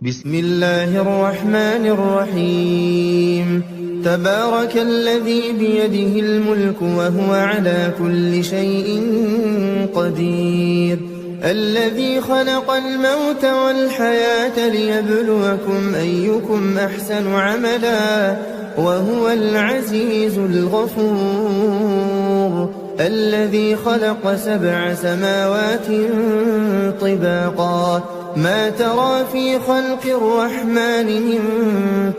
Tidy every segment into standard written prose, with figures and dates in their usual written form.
بسم الله الرحمن الرحيم. تبارك الذي بيده الملك وهو على كل شيء قدير، الذي خلق الموت والحياة ليبلوكم أيكم أحسن عملا وهو العزيز الغفور، الذي خلق 7 سماوات طباقا ما ترى في خلق الرحمن من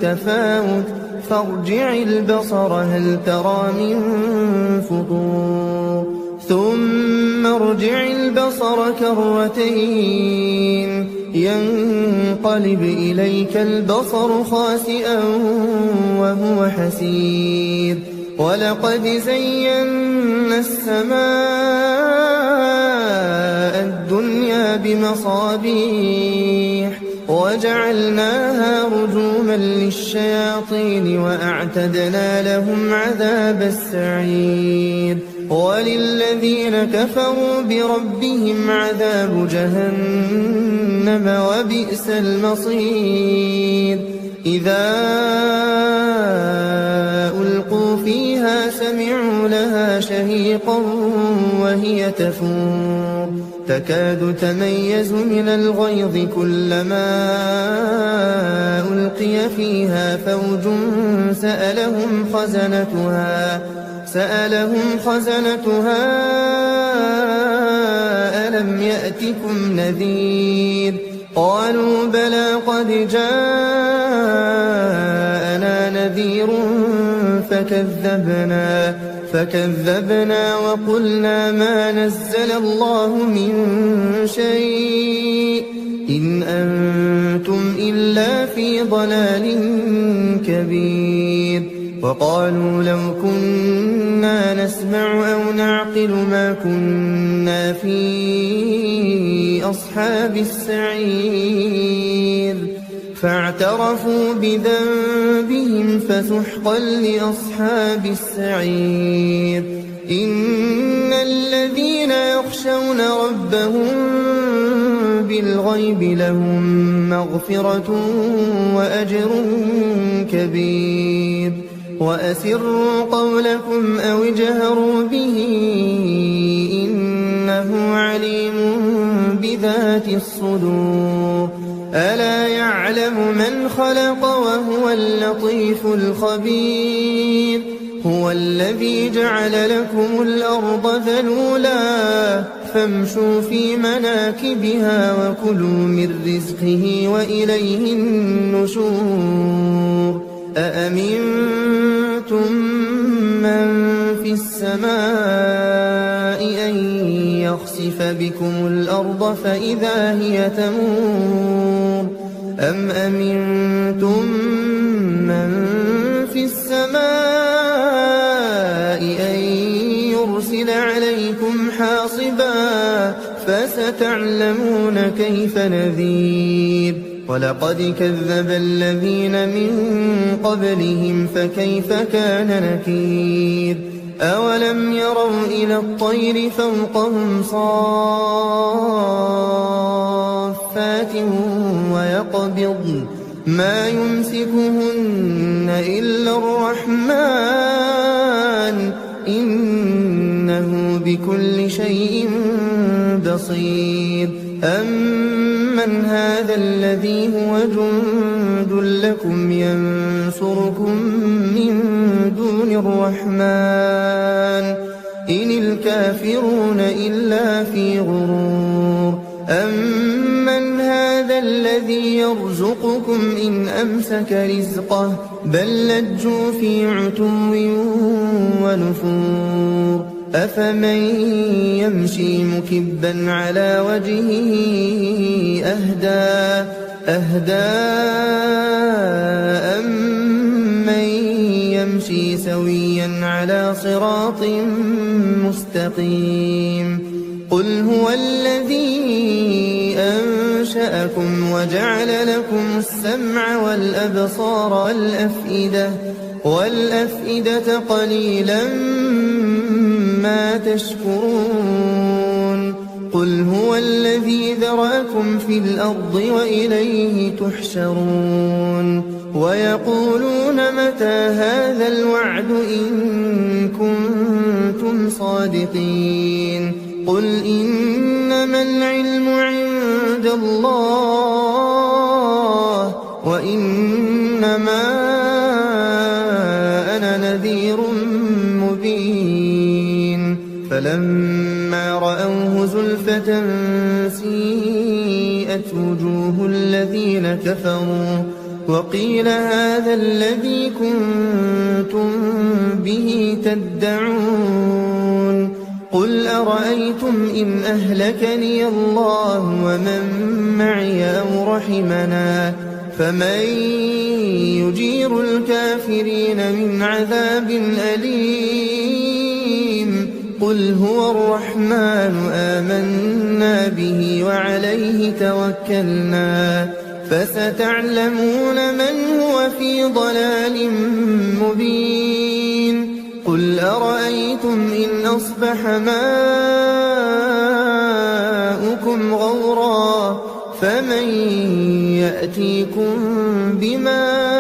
تفاوت فارجع البصر هل ترى من فطور ثم ارجع البصر كرتين ينقلب إليك البصر خاسئا وهو حسير، ولقد زينا السماء الدنيا بمصابيح وجعلناها رجوما للشياطين وأعتدنا لهم عذاب السعير، وللذين كفروا بربهم عذاب جهنم وبئس المصير. إذا ألقوا فيها سمعوا لها شهيقا وهي تفور تكاد تميز من الغيظ كلما ألقي فيها فوج سألهم خزنتها ألم يأتكم نذير؟ قالوا بلى قد جاءنا نذير فكذبنا وقلنا ما نزل الله من شيء إن أنتم إلا في ضلال كبير. وقالوا لو كنا نسمع أو نعقل ما كنا في أصحاب السعير، فاعترفوا بذنبهم فسحقا لأصحاب السعير. إن الذين يخشون ربهم بالغيب لهم مغفرة وأجر كبير. وأسروا قولكم أو اجهروا به إنه عليم بذات الصدور. ألا يعلم من خلق وهو اللطيف الخبير. هو الذي جعل لكم الأرض ذلولا فامشوا في مناكبها وكلوا من رزقه وإليه النشور. أأمنتم من في السماء أن يخسف بكم الأرض فإذا هي تمور أم أمنتم من في السماء أن يرسل عليكم حاصبا فستعلمون كيف نذير. ولقد كذب الذين من قبلهم فكيف كان نكير. أولم يروا إلى الطير فوقهم صافات ويقبضن ما يمسكهن إلا الرحمن إنه بكل شيء بصير. أمن هذا الذي هو جند لكم ينصركم من دون الرحمن إن الكافرون إلا في غرور. أمن هذا الذي يرزقكم إن أمسك رزقه بل لجوا في عتو ونفور. أفمن يمشي مكبا على وجهه أهدى أمن يمشي سويا على صراط مستقيم. قل هو الذي أنشأكم وجعل لكم السمع والأبصار والأفئدة قليلا ما تشكرون. قل هو الذي ذرأكم في الأرض وإليه تحشرون ويقولون متى هذا الوعد إن كنتم صادقين قل إنما العلم عند الله وإنما أنا نذير مبين فلما رأوه زلفة سيئت وجوه الذين كفروا وقيل هذا الذي كنتم به تدعون قل أرأيتم إن أهلكني الله ومن معي أو رحمنا فمن يجير الكافرين من عذاب أليم قل هو الرحمن آمنا به وعليه توكلنا فستعلمون من هو في ضلال مبين قل أرأيتم إن أصبح ماؤكم غورا فمن يأتيكم بماء